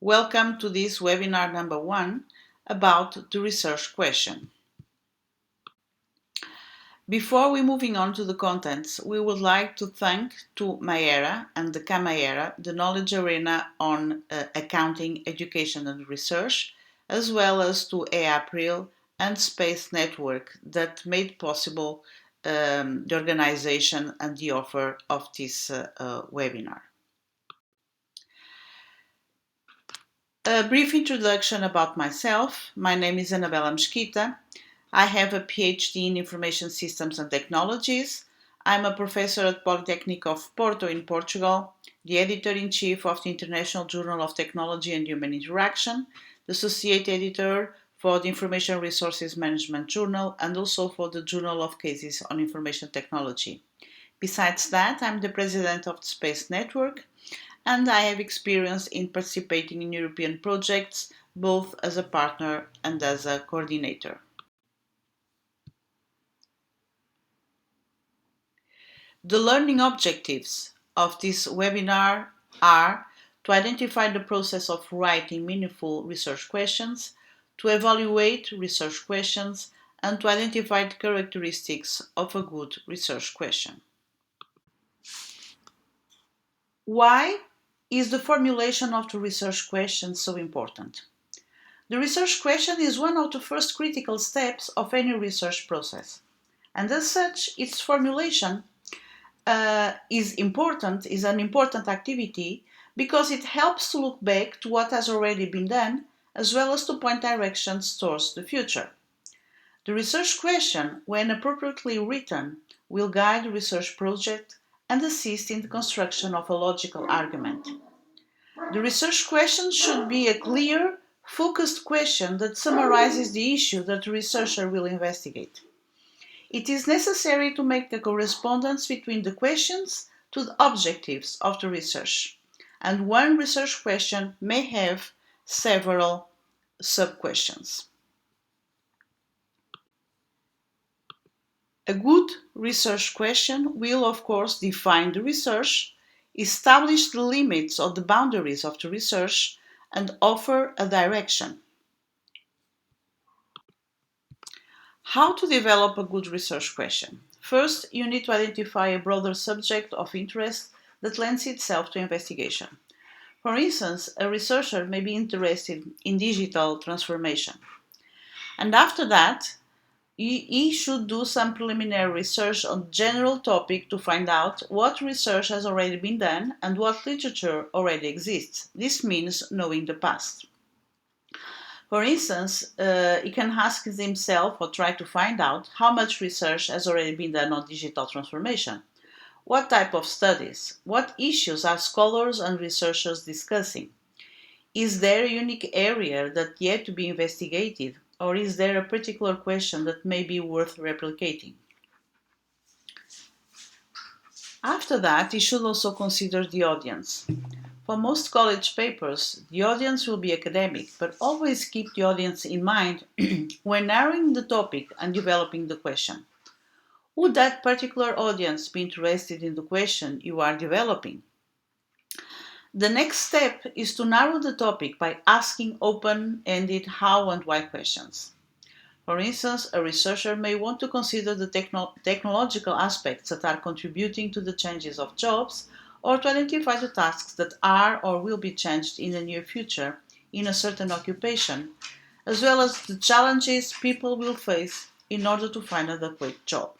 Welcome to this webinar number 1 about the research question. Before we moving on to the contents, we would like to thank to MAERA and the MAERA, the knowledge arena on accounting, education and research, as well as to April and Space Network that made possible the organization and the offer of this webinar. A brief introduction about myself. My name is Anabela Mesquita. I have a PhD in Information Systems and Technologies. I'm a professor at Polytechnic of Porto in Portugal, the editor-in-chief of the International Journal of Technology and Human Interaction, the associate editor for the Information Resources Management Journal, and also for the Journal of Cases on Information Technology. Besides that, I'm the president of the Space Network, and I have experience in participating in European projects, both as a partner and as a coordinator. The learning objectives of this webinar are to identify the process of writing meaningful research questions, to evaluate research questions, and to identify the characteristics of a good research question. Why is the formulation of the research question so important? The research question is one of the first critical steps of any research process, and as such, its formulation is an important activity because it helps to look back to what has already been done, as well as to point directions towards the future. The research question, when appropriately written, will guide the research project and assist in the construction of a logical argument. The research question should be a clear, focused question that summarizes the issue that the researcher will investigate. It is necessary to make a correspondence between the questions to the objectives of the research, and one research question may have several sub-questions. A good research question will, of course, define the research, establish the limits or the boundaries of the research, and offer a direction. How to develop a good research question? First, you need to identify a broader subject of interest that lends itself to investigation. For instance, a researcher may be interested in digital transformation. And after that, he should do some preliminary research on general topic to find out what research has already been done and what literature already exists. This means knowing the past. For instance, he can ask himself or try to find out how much research has already been done on digital transformation. What type of studies? What issues are scholars and researchers discussing? Is there a unique area that yet to be investigated, or is there a particular question that may be worth replicating? After that, he should also consider the audience. For most college papers, the audience will be academic, but always keep the audience in mind when narrowing the topic and developing the question. Would that particular audience be interested in the question you are developing? The next step is to narrow the topic by asking open-ended how and why questions. For instance, a researcher may want to consider the technological aspects that are contributing to the changes of jobs, or to identify the tasks that are or will be changed in the near future in a certain occupation, as well as the challenges people will face in order to find an adequate job.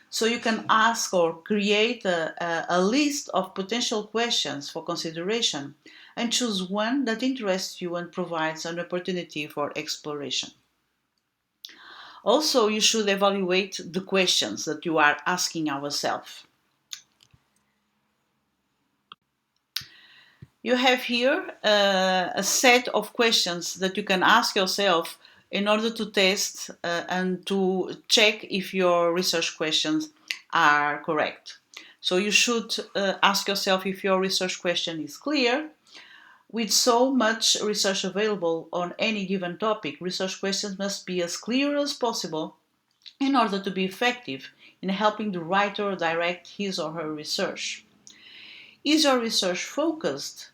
So you can ask or create a list of potential questions for consideration and choose one that interests you and provides an opportunity for exploration. Also, you should evaluate the questions that you are asking yourself. You have here a set of questions that you can ask yourself in order to test and to check if your research questions are correct. So you should ask yourself if your research question is clear. With so much research available on any given topic, research questions must be as clear as possible in order to be effective in helping the writer direct his or her research. Is your research focused?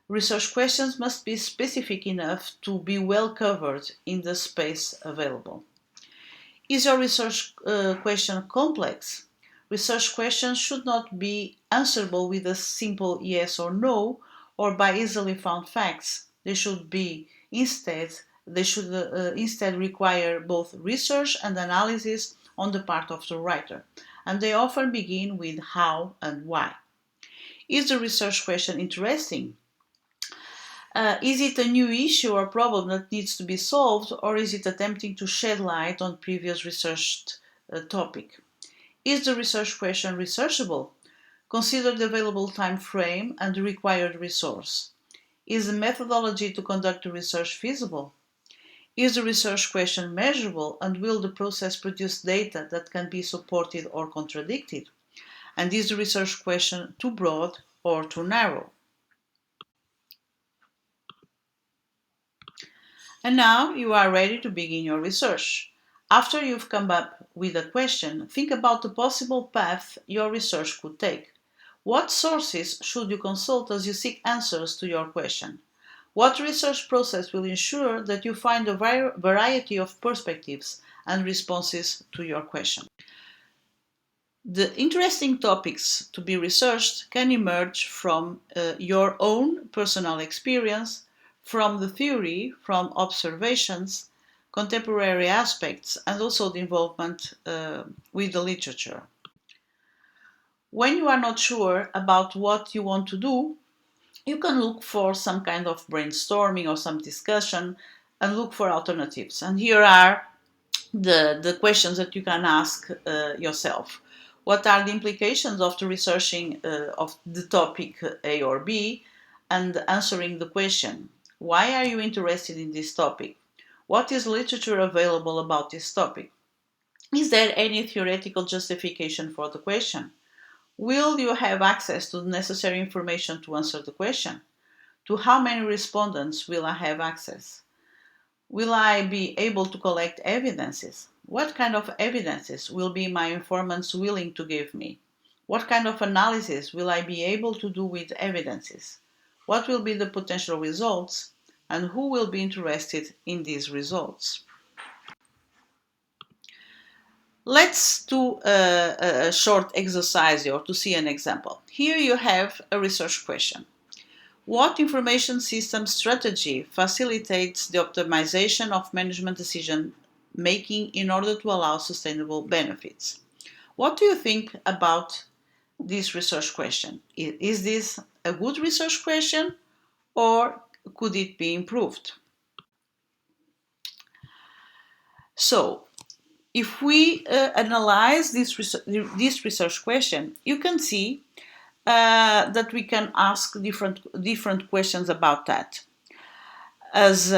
Research questions must be specific enough to be well covered in the space available. Is your research question complex? Research questions should not be answerable with a simple yes or no or by easily found facts. They should instead require both research and analysis on the part of the writer, and they often begin with how and why. Is the research question interesting? Is it a new issue or problem that needs to be solved, or is it attempting to shed light on previous researched topic? Is the research question researchable? Consider the available time frame and the required resource. Is the methodology to conduct the research feasible? Is the research question measurable, and will the process produce data that can be supported or contradicted? And is the research question too broad or too narrow? And now you are ready to begin your research. After you've come up with a question, think about the possible path your research could take. What sources should you consult as you seek answers to your question? What research process will ensure that you find a variety of perspectives and responses to your question? The interesting topics to be researched can emerge from your own personal experience, from the theory, from observations, contemporary aspects, and also the involvement with the literature. When you are not sure about what you want to do, you can look for some kind of brainstorming or some discussion and look for alternatives. And here are the questions that you can ask yourself. What are the implications of the researching of the topic A or B and answering the question, why are you interested in this topic? What is literature available about this topic? Is there any theoretical justification for the question? Will you have access to the necessary information to answer the question? To how many respondents will I have access? Will I be able to collect evidences? What kind of evidences will be my informants willing to give me? What kind of analysis will I be able to do with evidences? What will be the potential results? And who will be interested in these results? Let's do a short exercise here to see an example. Here you have a research question. What information system strategy facilitates the optimization of management decision making in order to allow sustainable benefits? What do you think about this research question? Is this a good research question, or could it be improved? So, if we analyze this research question, you can see that we can ask different questions about that. As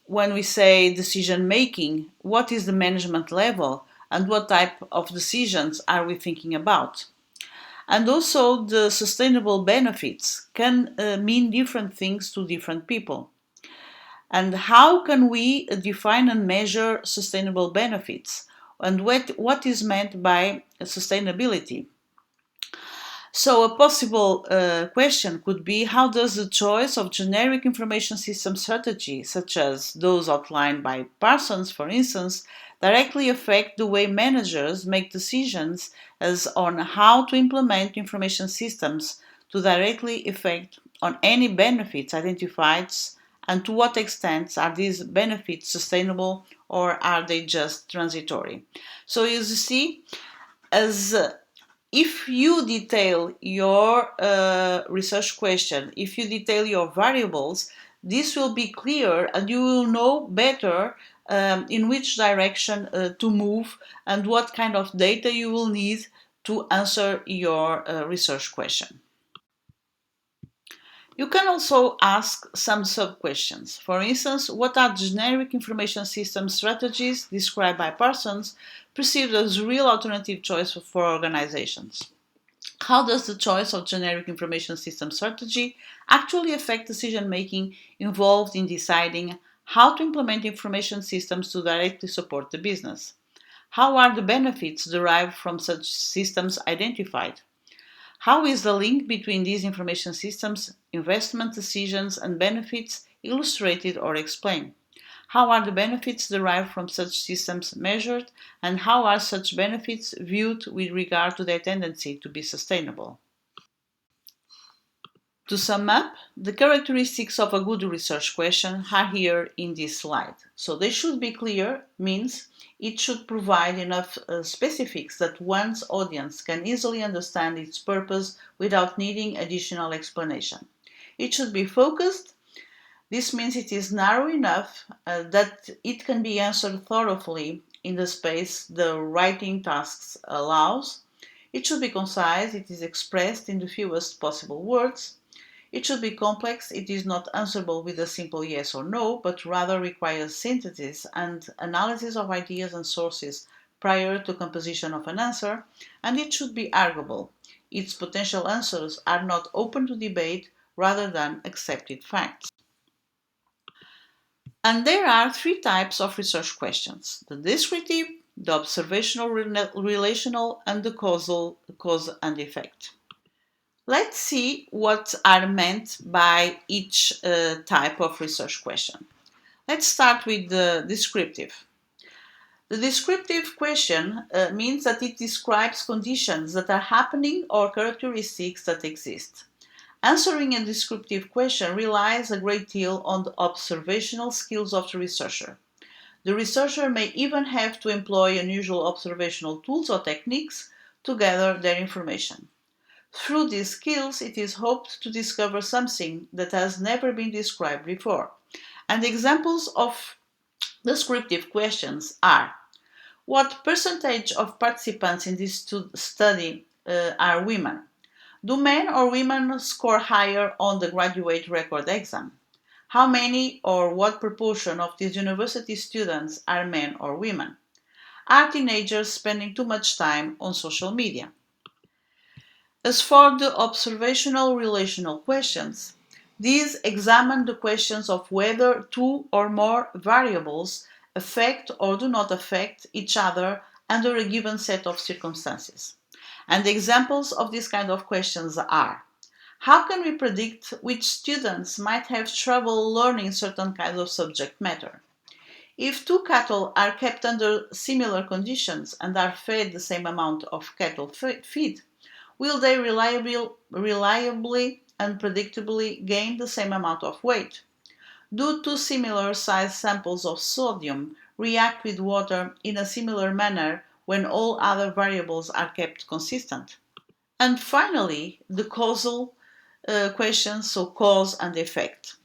when we say decision making, what is the management level and what type of decisions are we thinking about? And also the sustainable benefits can mean different things to different people. And how can we define and measure sustainable benefits? And what is meant by sustainability? So a possible question could be, how does the choice of generic information system strategy, such as those outlined by Parsons, for instance, directly affect the way managers make decisions as on how to implement information systems to directly affect on any benefits identified, and to what extent are these benefits sustainable or are they just transitory? So you see, as if you detail your research question, if you detail your variables, this will be clear and you will know better in which direction to move and what kind of data you will need to answer your research question. You can also ask some sub-questions. For instance, what are generic information system strategies described by Parsons perceived as real alternative choice for organizations? How does the choice of generic information system strategy actually affect decision-making involved in deciding how to implement information systems to directly support the business? How are the benefits derived from such systems identified? How is the link between these information systems, investment decisions, and benefits illustrated or explained? How are the benefits derived from such systems measured, and how are such benefits viewed with regard to their tendency to be sustainable? To sum up, the characteristics of a good research question are here in this slide. So they should be clear, means it should provide enough specifics that one's audience can easily understand its purpose without needing additional explanation. It should be focused. This means it is narrow enough that it can be answered thoroughly in the space the writing tasks allows. It should be concise. It is expressed in the fewest possible words. It should be complex. It is not answerable with a simple yes or no, but rather requires synthesis and analysis of ideas and sources prior to composition of an answer, and it should be arguable. Its potential answers are not open to debate rather than accepted facts. And there are three types of research questions: the descriptive, the observational relational, and the causal cause and effect. Let's see what are meant by each type of research question. Let's start with the descriptive. The descriptive question means that it describes conditions that are happening or characteristics that exist. Answering a descriptive question relies a great deal on the observational skills of the researcher. The researcher may even have to employ unusual observational tools or techniques to gather their information. Through these skills, it is hoped to discover something that has never been described before. And examples of descriptive questions are: what percentage of participants in this study are women? Do men or women score higher on the graduate record exam? How many or what proportion of these university students are men or women? Are teenagers spending too much time on social media? As for the observational relational questions, these examine the questions of whether two or more variables affect or do not affect each other under a given set of circumstances. And examples of these kind of questions are: how can we predict which students might have trouble learning certain kinds of subject matter? If two cattle are kept under similar conditions and are fed the same amount of cattle feed, will they reliably and predictably gain the same amount of weight? Do two similar sized samples of sodium react with water in a similar manner when all other variables are kept consistent? And finally, the causal questions, so cause and effect.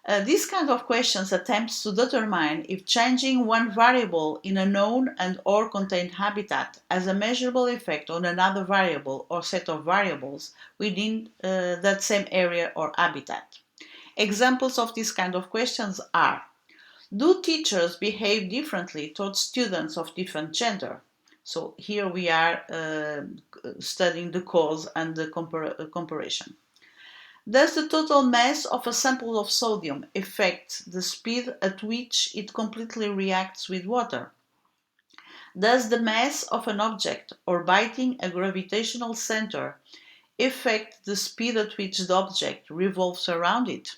This kind of questions attempts to determine if changing one variable in a known and or contained habitat has a measurable effect on another variable or set of variables within that same area or habitat. Examples of this kind of questions are: do teachers behave differently towards students of different gender? So here we are studying the cause and the comparison. Does the total mass of a sample of sodium affect the speed at which it completely reacts with water? Does the mass of an object orbiting a gravitational center affect the speed at which the object revolves around it?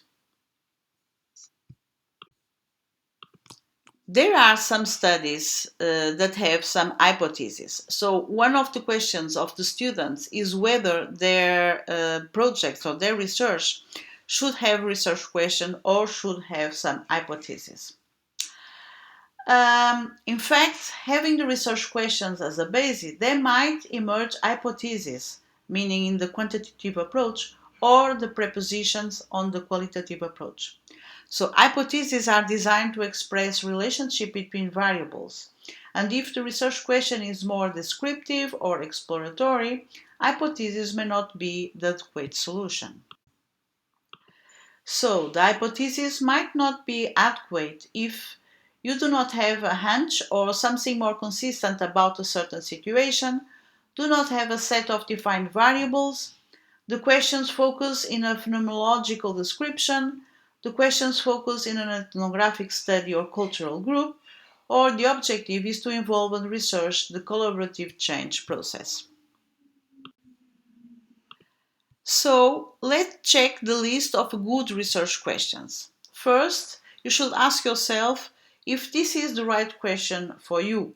There are some studies that have some hypotheses. So, one of the questions of the students is whether their projects or their research should have research question or should have some hypothesis. In fact, having the research questions as a basis, there might emerge hypotheses, meaning in the quantitative approach, or the prepositions on the qualitative approach. So hypotheses are designed to express relationship between variables. And if the research question is more descriptive or exploratory, hypotheses may not be the adequate solution. So the hypothesis might not be adequate if you do not have a hunch or something more consistent about a certain situation, do not have a set of defined variables, the questions focus in a phenomenological description, the questions focus in an ethnographic study or cultural group, or the objective is to involve and research the collaborative change process. So let's check the list of good research questions. First, you should ask yourself if this is the right question for you.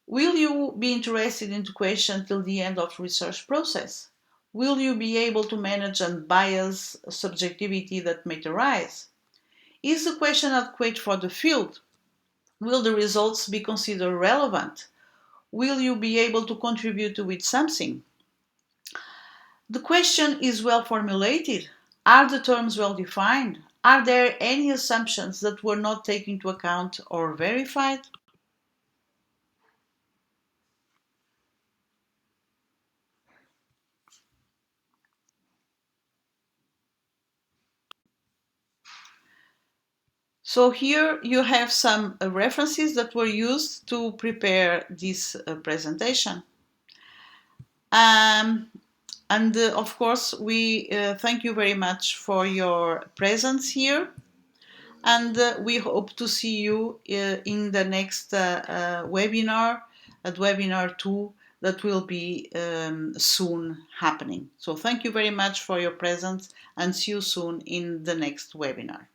Will you be interested in the question till the end of the research process? Will you be able to manage unbiased subjectivity that may arise? Is the question adequate for the field? Will the results be considered relevant? Will you be able to contribute with something? The question is well formulated. Are the terms well defined? Are there any assumptions that were not taken into account or verified? So here you have some references that were used to prepare this presentation. Um, and of course, we thank you very much for your presence here. And we hope to see you in the next webinar, at webinar 2, that will be soon happening. So thank you very much for your presence and see you soon in the next webinar.